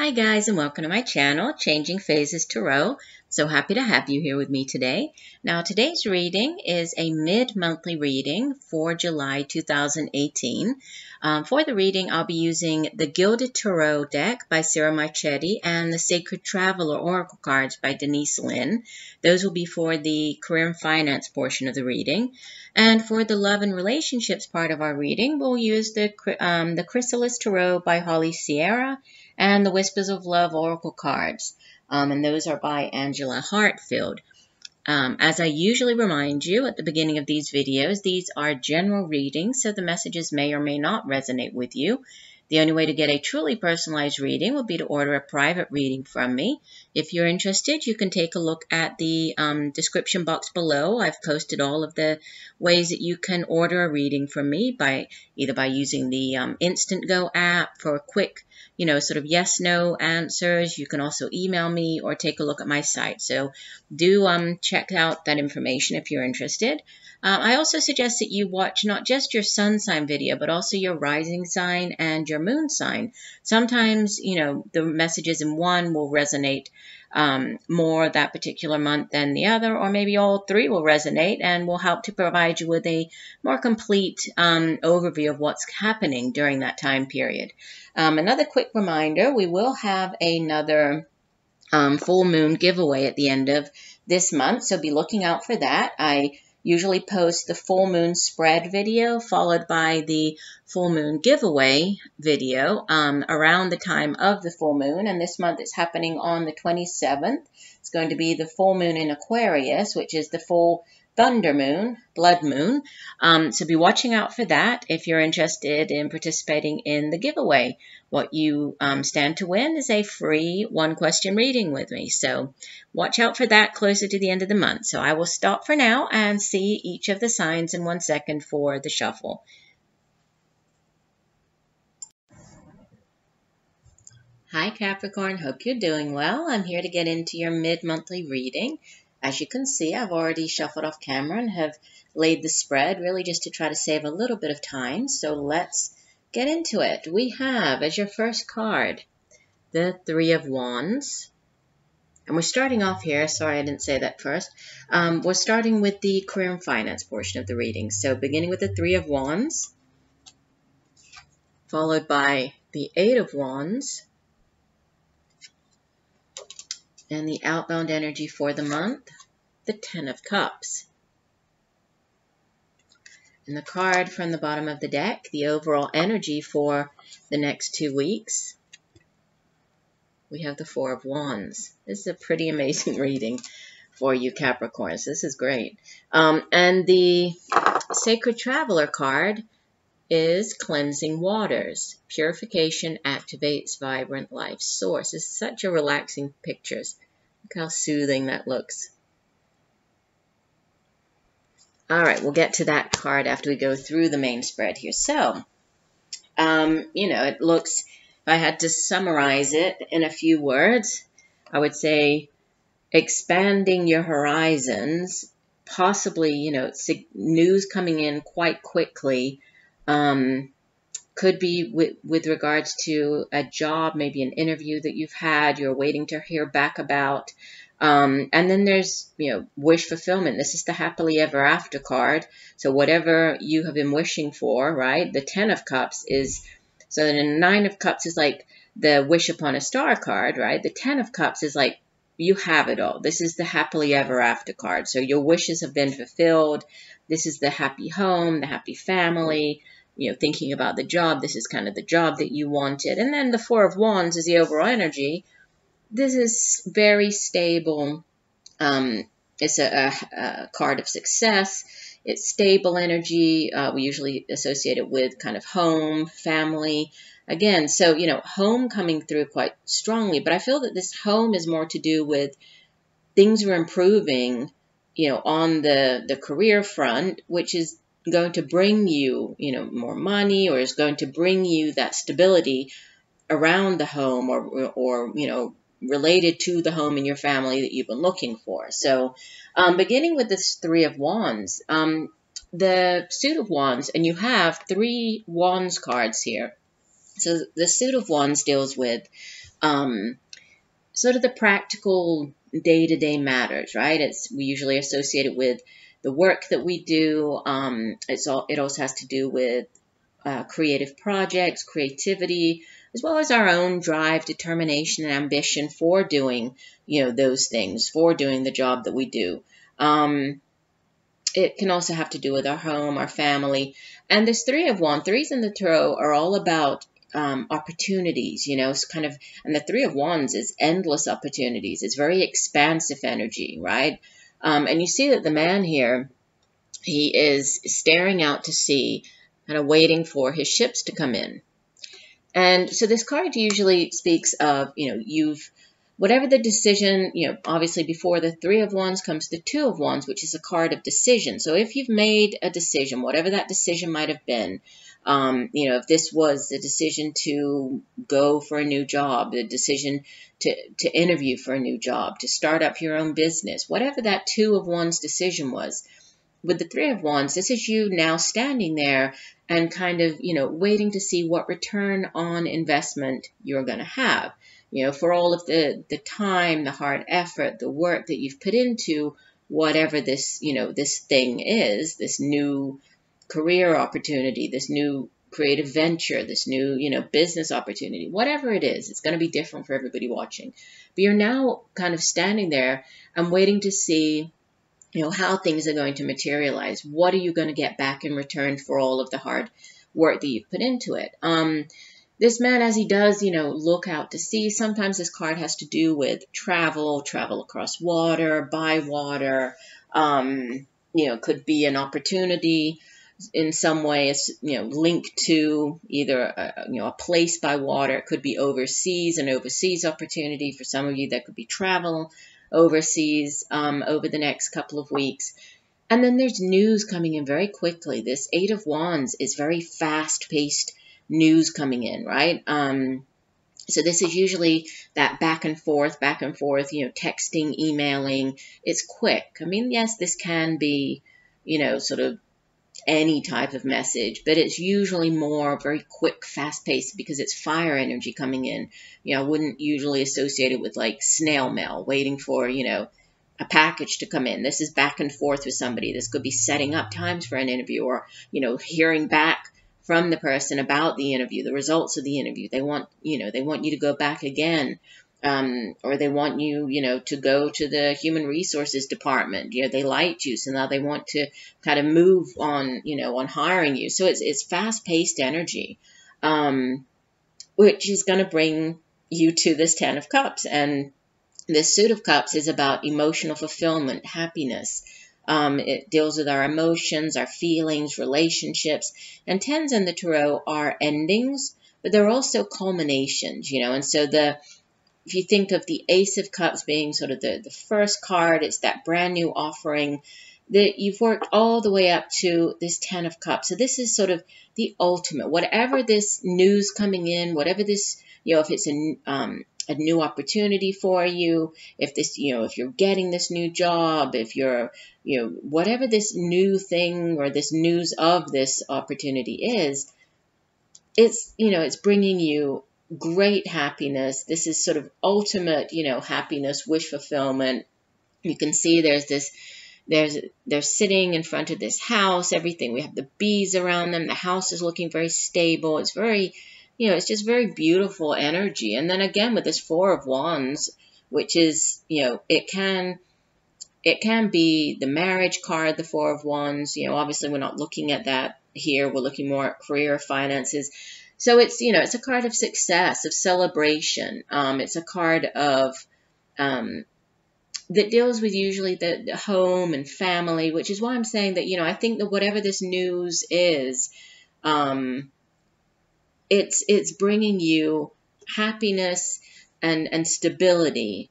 Hi guys, and welcome to my channel, Changing Phases Tarot. So happy to have you here with me today. Now today's reading is a mid-monthly reading for July 2018. For the reading, I'll be using the Gilded Tarot deck by Sarah Marchetti and the Sacred Traveler Oracle cards by Denise Linn. Those will be for the career and finance portion of the reading. And for the love and relationships part of our reading, we'll use the Chrysalis Tarot by Holly Sierra and the Whispers of Love Oracle cards. And those are by Angela Hartfield. As I usually remind you at the beginning of these videos, these are general readings, so the messages may or may not resonate with you. The only way to get a truly personalized reading would be to order a private reading from me. If you're interested, you can take a look at the description box below. I've posted all of the ways that you can order a reading from me either by using the INSTANTGO app for quick, sort of yes/no answers. You can also email me or take a look at my site. So do check out that information if you're interested. I also suggest that you watch not just your sun sign video, but also your rising sign and your moon sign. Sometimes, the messages in one will resonate more that particular month than the other, or maybe all three will resonate and will help to provide you with a more complete overview of what's happening during that time period. Another quick reminder, we will have another full moon giveaway at the end of this month, so be looking out for that. I usually post the full moon spread video followed by the full moon giveaway video around the time of the full moon, and this month it's happening on the 27th. It's going to be the full moon in Aquarius, which is the full thunder moon, blood moon. So be watching out for that if you're interested in participating in the giveaway. What you stand to win is a free one-question reading with me. So watch out for that closer to the end of the month. So I will stop for now and see each of the signs in 1 second for the shuffle. Hi Capricorn, hope you're doing well. I'm here to get into your mid-monthly reading. As you can see, I've already shuffled off camera and have laid the spread, really just to try to save a little bit of time. So let's get into it. We have, as your first card, the Three of Wands. And we're starting off here, sorry I didn't say that first. We're starting with the career and finance portion of the reading. So beginning with the Three of Wands, followed by the Eight of Wands, and the outbound energy for the month, the Ten of Cups. And the card from the bottom of the deck, the overall energy for the next 2 weeks, we have the Four of Wands. This is a pretty amazing reading for you Capricorns. This is great. And the Sacred Traveler card is Cleansing Waters. Purification activates vibrant life source. It's such a relaxing pictures. Look how soothing that looks. All right, we'll get to that card after we go through the main spread here. So, it looks, if I had to summarize it in a few words, I would say expanding your horizons, possibly, news coming in quite quickly, could be with regards to a job, maybe an interview that you've had, you're waiting to hear back about. And then there's, wish fulfillment. This is the happily ever after card. So whatever you have been wishing for, right? The Ten of Cups is, so then the Nine of Cups is like the wish upon a star card, right? The Ten of Cups is like, you have it all. This is the happily ever after card. So your wishes have been fulfilled. This is the happy home, the happy family. Thinking about the job, this is kind of the job that you wanted. And then the Four of Wands is the overall energy. This is very stable. It's a card of success. It's stable energy. We usually associate it with kind of home, family. Again, so, home coming through quite strongly. But I feel that this home is more to do with things are improving, on the career front, which is going to bring you, more money, or is going to bring you that stability around the home or related to the home in your family that you've been looking for. So beginning with this Three of Wands, the Suit of Wands, and you have 3 Wands cards here. So the Suit of Wands deals with Sort of the practical day-to-day matters, right? We usually associated with the work that we do. It also has to do with creative projects, creativity, as well as our own drive, determination, and ambition for doing, those things, for doing the job that we do. It can also have to do with our home, our family. And this Three of Wands, threes in the tarot are all about opportunities, it's kind of, and the Three of Wands is endless opportunities. It's very expansive energy, right? And you see that the man here, he is staring out to sea, kind of waiting for his ships to come in. And so this card usually speaks of, whatever the decision, obviously before the Three of Wands comes the Two of Wands, which is a card of decision. So if you've made a decision, whatever that decision might have been, if this was the decision to go for a new job, the decision to interview for a new job, to start up your own business, whatever that Two of Wands decision was, with the Three of Wands, this is you now standing there and kind of, waiting to see what return on investment you're going to have, for all of the time, the hard effort, the work that you've put into whatever this, this thing is, this new career opportunity, this new creative venture, this new, business opportunity, whatever it is, it's going to be different for everybody watching. But you're now kind of standing there and waiting to see, how things are going to materialize. What are you going to get back in return for all of the hard work that you've put into it? This man, as he does, look out to sea, sometimes this card has to do with travel across water, by water, could be an opportunity in some way, linked to either a place by water. It could be overseas, an overseas opportunity. For some of you, that could be travel overseas over the next couple of weeks. And then there's news coming in very quickly. This Eight of Wands is very fast-paced news coming in, right? So this is usually that back and forth, texting, emailing. It's quick. I mean, yes, this can be, sort of any type of message, but it's usually more very quick, fast-paced because it's fire energy coming in. I wouldn't usually associate it with like snail mail, waiting for, a package to come in. This is back and forth with somebody. This could be setting up times for an interview, or, hearing back from the person about the interview, the results of the interview. They want you to go back again. Or they want you, to go to the human resources department. They liked you, so now they want to kind of move on, on hiring you. So it's fast-paced energy, which is going to bring you to this Ten of Cups. And this Suit of Cups is about emotional fulfillment, happiness. It deals with our emotions, our feelings, relationships. And tens in the tarot are endings, but they're also culminations, and so if you think of the Ace of Cups being sort of the first card, it's that brand new offering that you've worked all the way up to this Ten of Cups. So this is sort of the ultimate. Whatever this news coming in, whatever this, if it's a new opportunity for you, if this, if you're getting this new job, if you're, whatever this new thing or this news of this opportunity is, it's, it's bringing you great happiness. This is sort of ultimate, happiness, wish fulfillment. You can see they're sitting in front of this house, everything. We have the bees around them. The house is looking very stable. It's very, it's just very beautiful energy. And then again, with this Four of Wands, which is, it can be the marriage card, the Four of Wands. Obviously we're not looking at that here. We're looking more at career, finances. So it's, it's a card of success, of celebration. It's a card of, that deals with usually the home and family, which is why I'm saying that, I think that whatever this news is, it's bringing you happiness and stability,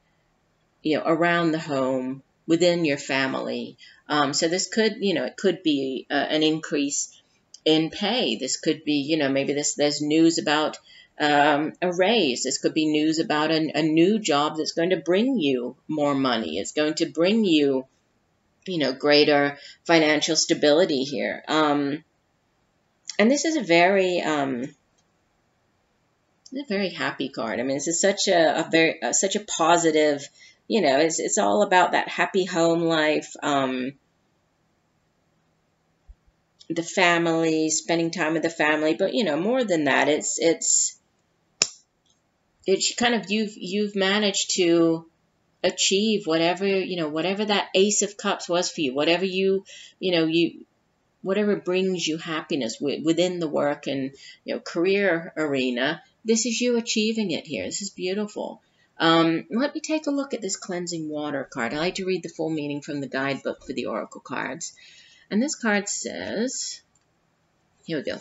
around the home, within your family. So this could, it could be an increase in pay. This could be, maybe there's news about a raise. This could be news about a new job that's going to bring you more money. It's going to bring you, greater financial stability here. And this is a very, It's a very happy card. I mean, this is such such a positive, you know, it's all about that happy home life, the family, spending time with the family. But, you know, more than that, it's kind of you've managed to achieve whatever, you know, whatever that Ace of Cups was for you, whatever whatever brings you happiness within the work and, you know, career arena. This is you achieving it here. This is beautiful. Let me take a look at this cleansing water card. I like to read the full meaning from the guidebook for the oracle cards. And this card says, here we go.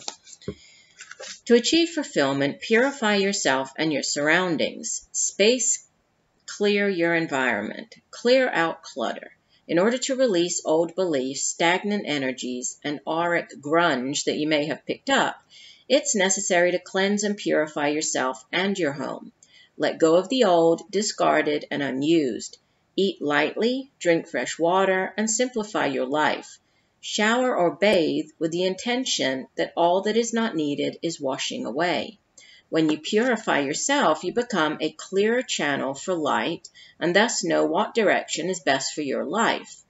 To achieve fulfillment, purify yourself and your surroundings. Clear your environment. Clear out clutter. In order to release old beliefs, stagnant energies, and auric grunge that you may have picked up, it's necessary to cleanse and purify yourself and your home. Let go of the old, discarded, and unused. Eat lightly, drink fresh water, and simplify your life. Shower or bathe with the intention that all that is not needed is washing away. When you purify yourself, you become a clearer channel for light and thus know what direction is best for your life.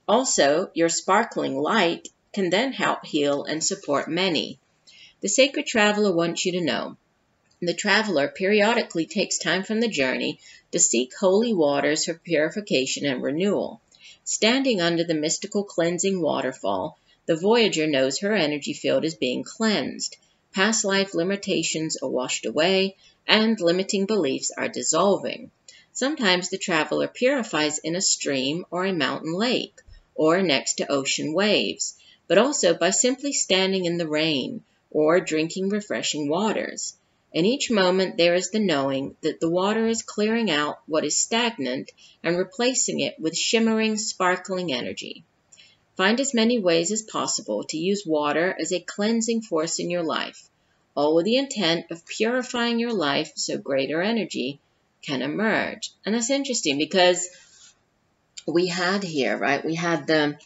Also, your sparkling light can then help heal and support many. The sacred traveler wants you to know the traveler periodically takes time from the journey to seek holy waters for purification and renewal. Standing under the mystical cleansing waterfall, the voyager knows her energy field is being cleansed. Past life limitations are washed away, and limiting beliefs are dissolving. Sometimes the traveler purifies in a stream or a mountain lake, or next to ocean waves, but also by simply standing in the rain or drinking refreshing waters. In each moment there is the knowing that the water is clearing out what is stagnant and replacing it with shimmering, sparkling energy. Find as many ways as possible to use water as a cleansing force in your life, all with the intent of purifying your life so greater energy can emerge. And that's interesting because we had here, right, we have the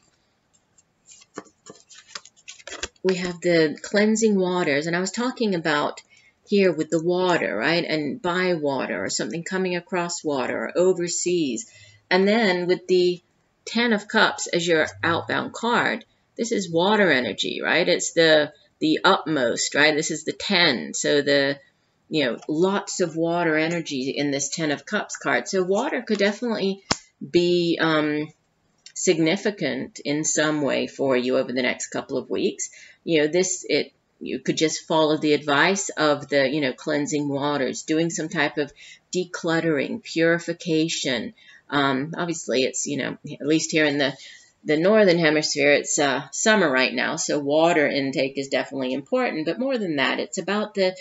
cleansing waters, and I was talking about here with the water, right, and by water or something coming across water or overseas. And then with the 10 of Cups as your outbound card, this is water energy, right? It's the utmost, right? This is the 10. So lots of water energy in this 10 of Cups card. So water could definitely be significant in some way for you over the next couple of weeks. You could just follow the advice of the, cleansing waters, doing some type of decluttering, purification. Obviously, it's, at least here in the northern hemisphere, it's summer right now, so water intake is definitely important. But more than that, it's about the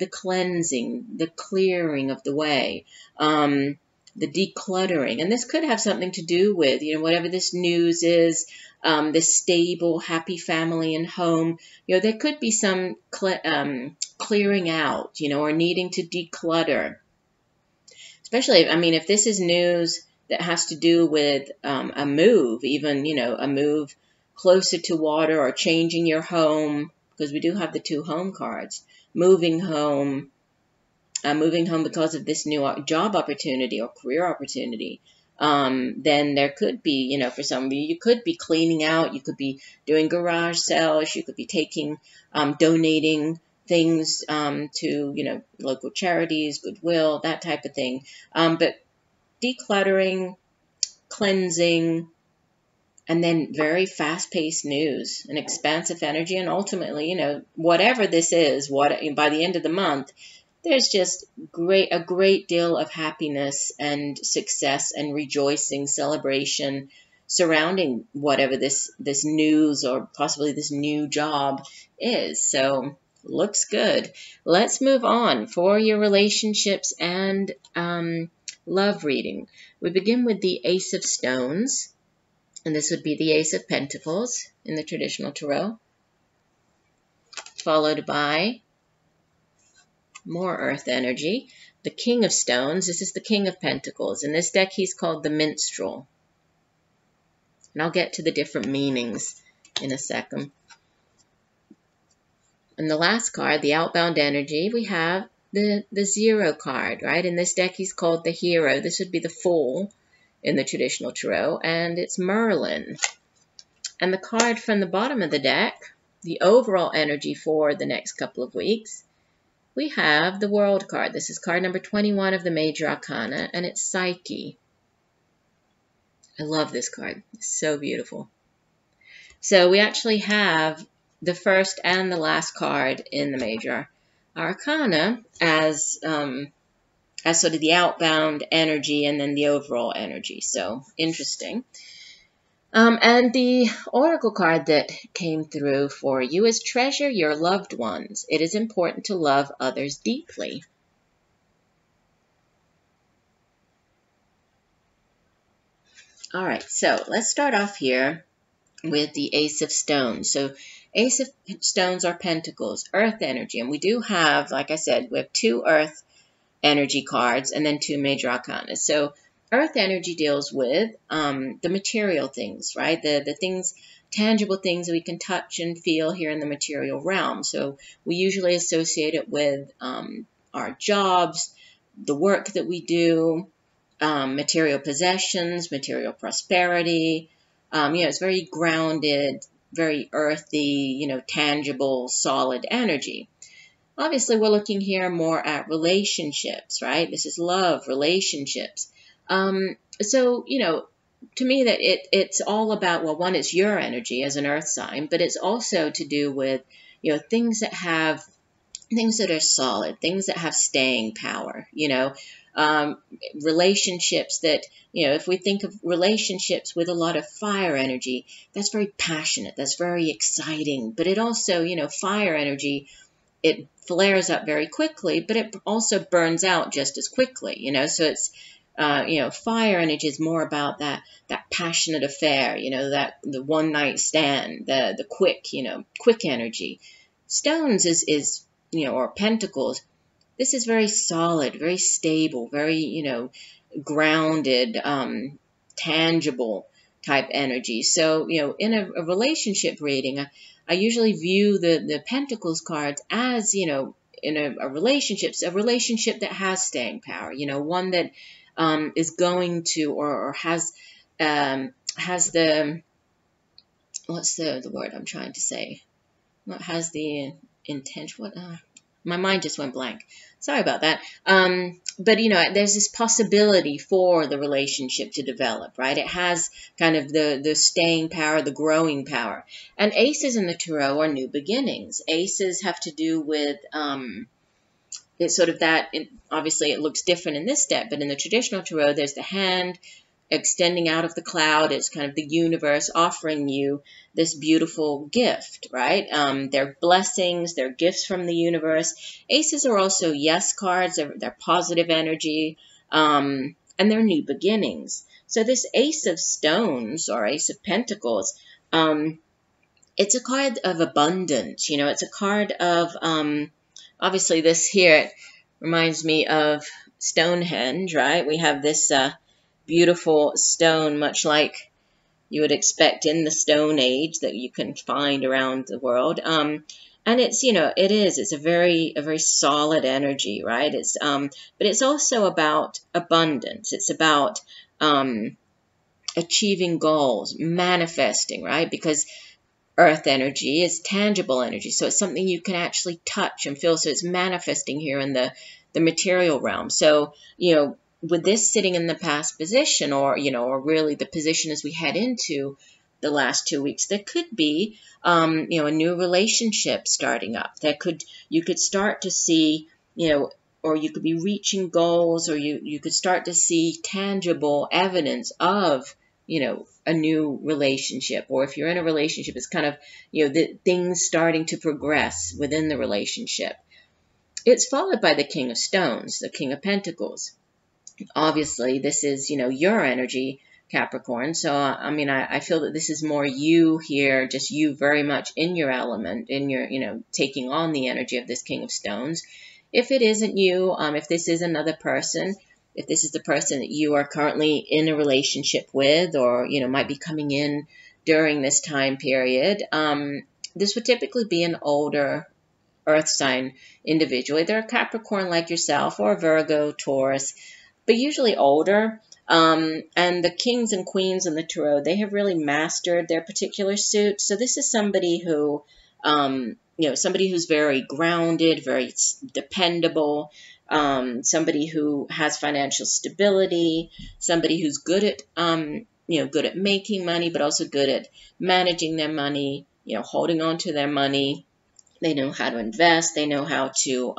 cleansing, the clearing of the way, the decluttering. And this could have something to do with, whatever this news is, this stable, happy family and home. There could be some clearing out, or needing to declutter. Especially, if this is news that has to do with a move, even, a move closer to water or changing your home, because we do have the 2 home cards, moving home because of this new job opportunity or career opportunity. Then there could be, for some of you, you could be cleaning out, you could be doing garage sales, you could be donating things to, local charities, Goodwill, that type of thing. But decluttering, cleansing, and then very fast-paced news and expansive energy, and ultimately, whatever this is, by the end of the month, there's just a great deal of happiness and success and rejoicing, celebration surrounding whatever this news or possibly this new job is. So looks good. Let's move on for your relationships and love reading. We begin with the Ace of Stones, and this would be the Ace of Pentacles in the traditional tarot, followed by more earth energy, the King of Stones. This is the King of Pentacles. In this deck, he's called the Minstrel. And I'll get to the different meanings in a second. And the last card, the outbound energy, we have the zero card, right? In this deck, he's called the hero. This would be the fool in the traditional tarot, and it's Merlin. And the card from the bottom of the deck, the overall energy for the next couple of weeks, we have the World card. This is card number 21 of the Major Arcana, and it's Psyche. I love this card. It's so beautiful. So we actually have the first and the last card in the Major Arcana as sort of the outbound energy and then the overall energy. So interesting. And the oracle card that came through for you is treasure your loved ones. It is important to love others deeply. All right, so let's start off here with the Ace of Stones. So Ace of Stones are pentacles, earth energy. And we do have, like I said, we have 2 earth energy cards and then 2 major arcana. So earth energy deals with the material things, right? The things, tangible things that we can touch and feel here in the material realm. So we usually associate it with our jobs, the work that we do, material possessions, material prosperity. It's very grounded, very earthy, tangible, solid energy. Obviously, we're looking here more at relationships, right? This is love, relationships. So, to me that it's all about, well, one, it's your energy as an earth sign, but it's also to do with, things that are solid, things that have staying power, relationships that, if we think of relationships with a lot of fire energy, that's very passionate, that's very exciting, but it also, fire energy, it flares up very quickly, but it also burns out just as quickly, so it's, fire energy is more about that passionate affair, that the one night stand, the quick energy. Stones is or pentacles. This is very solid, very stable, very, grounded, tangible type energy. So, in a relationship reading, I usually view the pentacles cards as, in a relationship that has staying power, one that is going to or has the, what's the word I'm trying to say? What has the intention? What? My mind just went blank. Sorry about that. But, there's this possibility for the relationship to develop, right? It has kind of the staying power, the growing power. And aces in the tarot are new beginnings. Aces have to do with, it's sort of that, obviously it looks different in this deck, but in the traditional tarot, there's the hand extending out of the cloud. It's kind of the universe offering you this beautiful gift, right? They're blessings, they're gifts from the universe. Aces are also yes cards, they're positive energy, and they're new beginnings. So this Ace of Stones or Ace of Pentacles, it's a card of abundance, it's a card of, obviously this here reminds me of Stonehenge, right? We have this beautiful stone, much like you would expect in the Stone Age that you can find around the world. And it's, it's a very solid energy, right? It's, but it's also about abundance. It's about achieving goals, manifesting, right? Because earth energy is tangible energy. So it's something you can actually touch and feel. So it's manifesting here in the material realm. So, with this sitting in the past position or really the position as we head into the last 2 weeks, there could be, a new relationship starting up. You could start to see, or you could be reaching goals, or you could start to see tangible evidence of, a new relationship. Or if you're in a relationship, it's kind of, the things starting to progress within the relationship. It's followed by the King of Stones, the King of Pentacles. Obviously, this is, your energy, Capricorn. So, I feel that this is more you here, just you very much in your element, in your, taking on the energy of this King of Stones. If it isn't you, if this is another person, if this is the person that you are currently in a relationship with or, might be coming in during this time period, this would typically be an older earth sign individual, either a Capricorn like yourself or a Virgo, Taurus, but usually older. And the kings and queens in the tarot, they have really mastered their particular suit. So this is somebody who, somebody who's very grounded, very dependable, somebody who has financial stability, somebody who's good at, good at making money, but also good at managing their money, holding on to their money. They know how to invest. They know how to,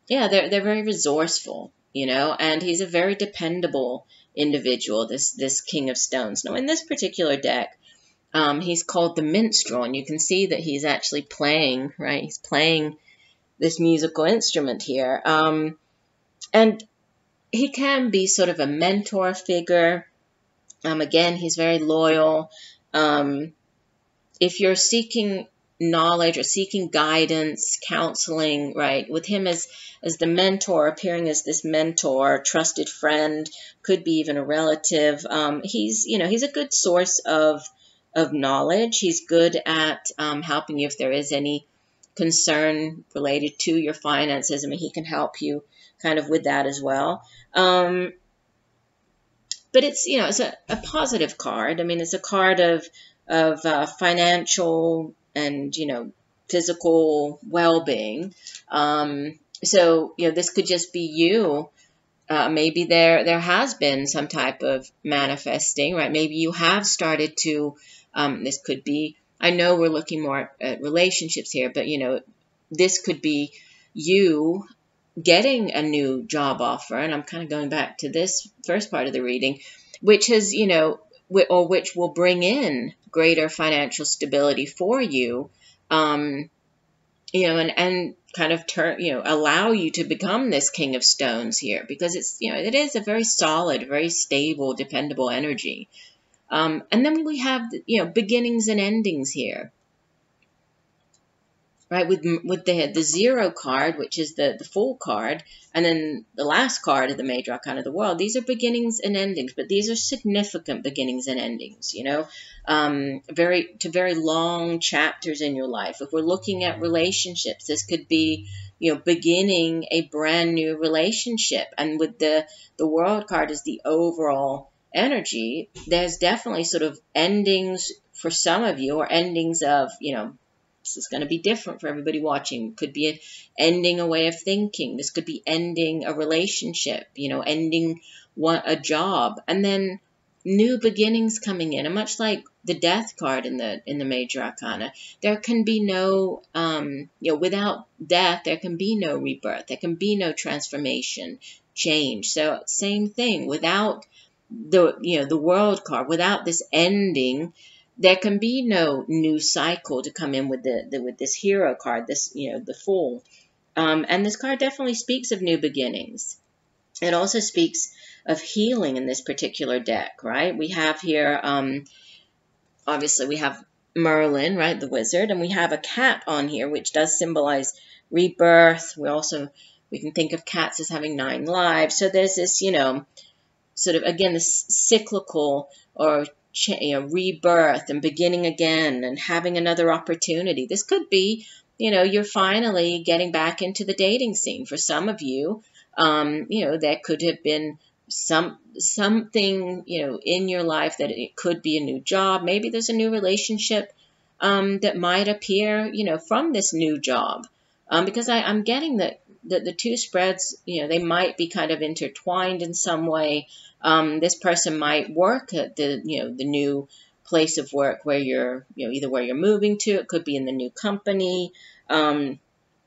they're very resourceful, and he's a very dependable individual, this King of Stones. Now, in this particular deck, he's called the minstrel, and you can see that he's actually playing, right? He's playing this musical instrument here. And he can be sort of a mentor figure. Again, he's very loyal. If you're seeking knowledge or seeking guidance, counseling, right, with him as the mentor, appearing as this mentor, trusted friend, could be even a relative. He's a good source of knowledge. He's good at helping you if there is any concern related to your finances. I mean, he can help you kind of with that as well. But it's a positive card. I mean, it's a card of financial and physical well-being. So this could just be you. Maybe there has been some type of manifesting, right? Maybe you have started to. This could be. I know we're looking more at relationships here, but this could be you getting a new job offer, and I'm kind of going back to this first part of the reading, which has which will bring in greater financial stability for you, and kind of allow you to become this King of Stones here, because it is a very solid, very stable, dependable energy. And then we have beginnings and endings here, right? With the Zero card, which is the Fool card, and then the last card of the Major Arcana of the World. These are beginnings and endings, but these are significant beginnings and endings. Very long chapters in your life. If we're looking at relationships, this could be beginning a brand new relationship, and with the World card is the overall energy. There's definitely sort of endings for some of you, or endings of this is going to be different for everybody watching. Could be ending a way of thinking. This could be ending a relationship, ending a job, and then new beginnings coming in. And much like the Death card in the Major Arcana, there can be no, without death, there can be no rebirth. There can be no transformation, change. So same thing, without the World card, without this ending, there can be no new cycle to come in with this Hero card, this the Fool, and this card definitely speaks of new beginnings. It also speaks of healing in this particular deck, right? We have here, obviously, we have Merlin, right, the wizard, and we have a cat on here, which does symbolize rebirth. We can think of cats as having 9 lives. So there's this, sort of again this cyclical or rebirth and beginning again and having another opportunity. This could be, you're finally getting back into the dating scene. For some of you, there could have been something, in your life that it could be a new job. Maybe there's a new relationship that might appear, from this new job. Because I'm getting that the two spreads, they might be kind of intertwined in some way. This person might work at the new place of work where you're, either where you're moving to. It could be in the new company. So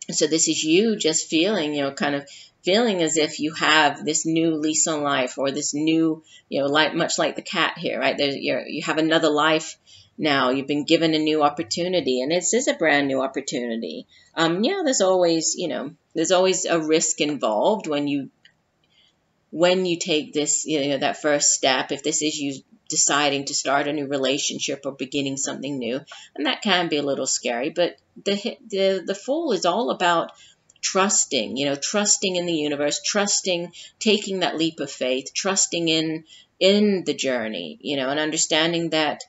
this is you just feeling, kind of feeling as if you have this new lease on life, or this new, much like the cat here, right? You have another life now. You've been given a new opportunity, and this is a brand new opportunity. There's always, there's always a risk involved when you take this, that first step. If this is you deciding to start a new relationship or beginning something new, and that can be a little scary, but the Fool is all about trusting, trusting in the universe, taking that leap of faith, trusting in the journey, and understanding that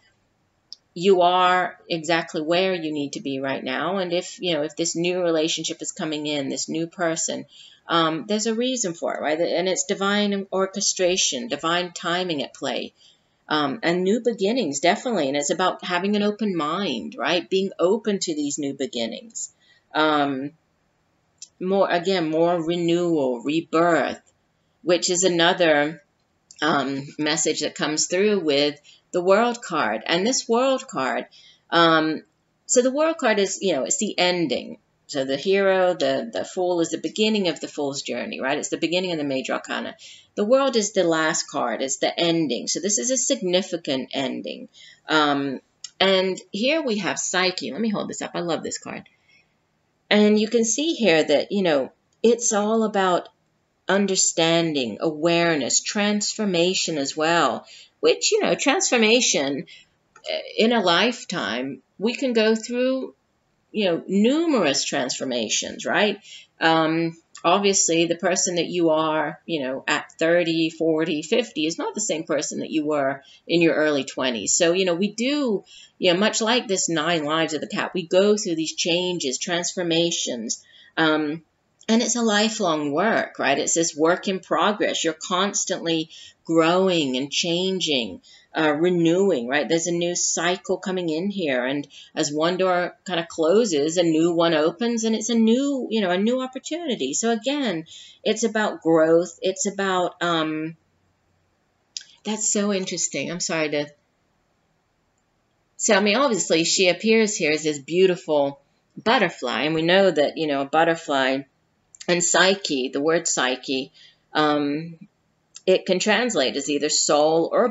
you are exactly where you need to be right now. And if, if this new relationship is coming in, this new person, there's a reason for it, right? And it's divine orchestration, divine timing at play, and new beginnings, definitely. And it's about having an open mind, right? Being open to these new beginnings. More renewal, rebirth, which is another message that comes through with the World card. And this World card, so the World card is, it's the ending. So the hero, the Fool is the beginning of the Fool's journey, right? It's the beginning of the major arcana. The World is the last card. It's the ending. So this is a significant ending. And here we have Psyche. Let me hold this up. I love this card. And you can see here that, it's all about understanding, awareness, transformation as well, which, transformation in a lifetime, we can go through, numerous transformations, right? Obviously, the person that you are, at 30, 40, 50 is not the same person that you were in your early 20s. So, we do, much like this 9 lives of the cat, we go through these changes, transformations, and it's a lifelong work, right? It's this work in progress. You're constantly growing and changing, renewing, right? There's a new cycle coming in here. And as one door kind of closes, a new one opens, and it's a new, a new opportunity. So again, it's about growth. It's about, that's so interesting. I'm sorry to, so, obviously she appears here as this beautiful butterfly. And we know that, a butterfly and psyche, the word psyche, it can translate as either soul or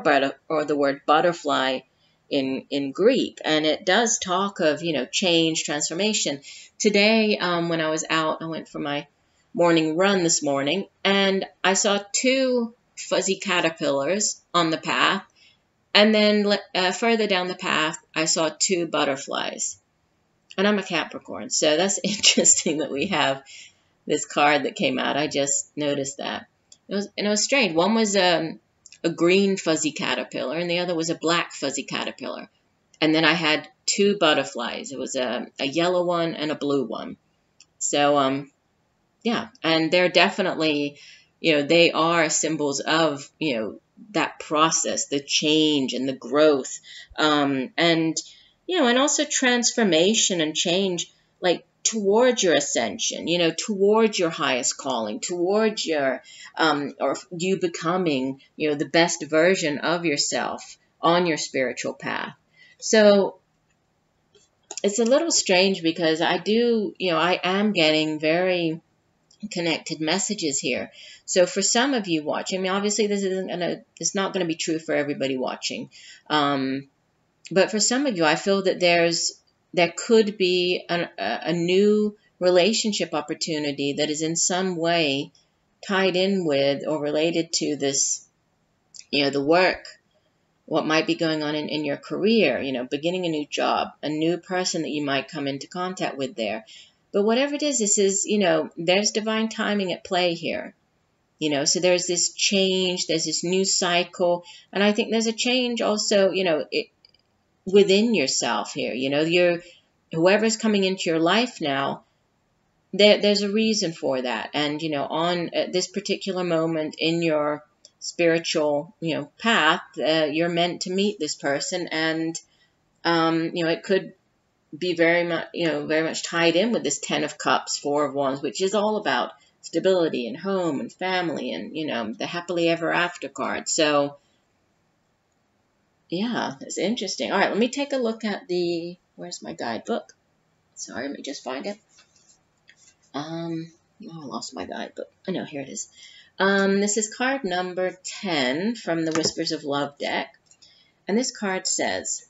the word butterfly in Greek. And it does talk of, change, transformation. Today, when I was out, I went for my morning run this morning, and I saw 2 fuzzy caterpillars on the path. And then further down the path, I saw 2 butterflies. And I'm a Capricorn, so that's interesting that we have this card that came out. I just noticed that. It was strange. One was a green fuzzy caterpillar, and the other was a black fuzzy caterpillar. And then I had 2 butterflies. It was a yellow one and a blue one. So, yeah. And they're definitely, they are symbols of, that process, the change and the growth. And, and also transformation and change, like, towards your ascension, towards your highest calling, towards your, or you becoming, the best version of yourself on your spiritual path. So it's a little strange because I am getting very connected messages here. So for some of you watching, obviously it's not going to be true for everybody watching. But for some of you, I feel that there could be a new relationship opportunity that is in some way tied in with or related to this, the work, what might be going on in your career, beginning a new job, a new person that you might come into contact with there. But whatever it is, this is, there's divine timing at play here. So there's this change, there's this new cycle. And I think there's a change also, within yourself here. Whoever's coming into your life now, there's a reason for that. And, on this particular moment in your spiritual, path, you're meant to meet this person. And, it could be very much tied in with this 10 of Cups, 4 of Wands, which is all about stability and home and family and, the happily ever after card. So, yeah, it's interesting. All right, let me take a look at where's my guidebook? Sorry, let me just find it. I lost my guidebook. Oh, no, here it is. This is card number 10 from the Whispers of Love deck. And this card says,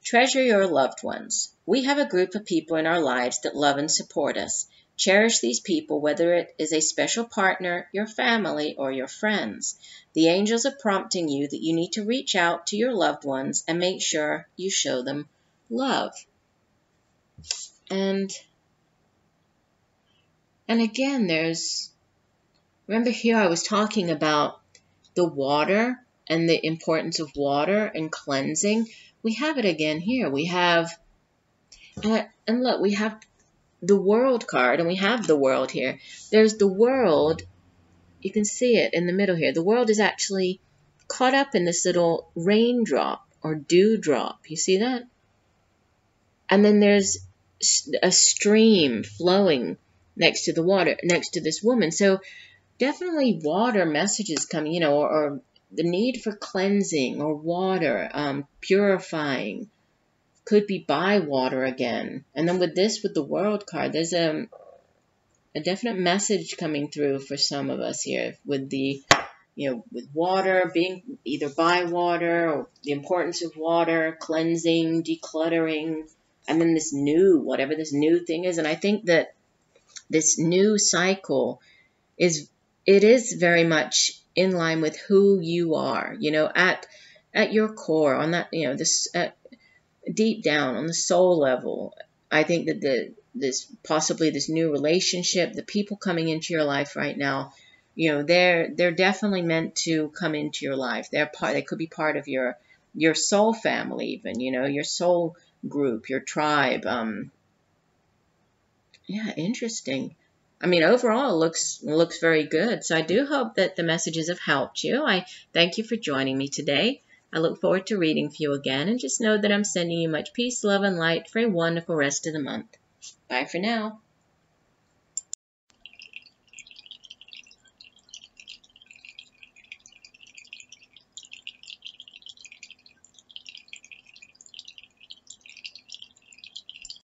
treasure your loved ones. We have a group of people in our lives that love and support us. Cherish these people, whether it is a special partner, your family, or your friends. The angels are prompting you that you need to reach out to your loved ones and make sure you show them love. And again, remember here I was talking about the water and the importance of water and cleansing. We have it again here. We have, and look, we have the World card, and we have the World here. There's the World. You can see it in the middle here. The World is actually caught up in this little raindrop or dewdrop. You see that? And then there's a stream flowing next to the water, next to this woman. So definitely water messages coming, you know, or the need for cleansing or water, purifying. Could be by water again. And then with this, with the World card, there's a definite message coming through for some of us here with the, you know, with water, being either by water or the importance of water, cleansing, decluttering, and then this new, whatever this new thing is. And I think that this new cycle is very much in line with who you are, you know, at your core, on that, you know, this deep down on the soul level. I think that this new relationship, the people coming into your life right now, you know, they're definitely meant to come into your life. They could be part of your soul family, even, you know, your soul group, your tribe. Yeah, interesting. I mean, overall, it looks very good. So I do hope that the messages have helped you. I thank you for joining me today. I look forward to reading for you again, and just know that I'm sending you much peace, love, and light for a wonderful rest of the month. Bye for now.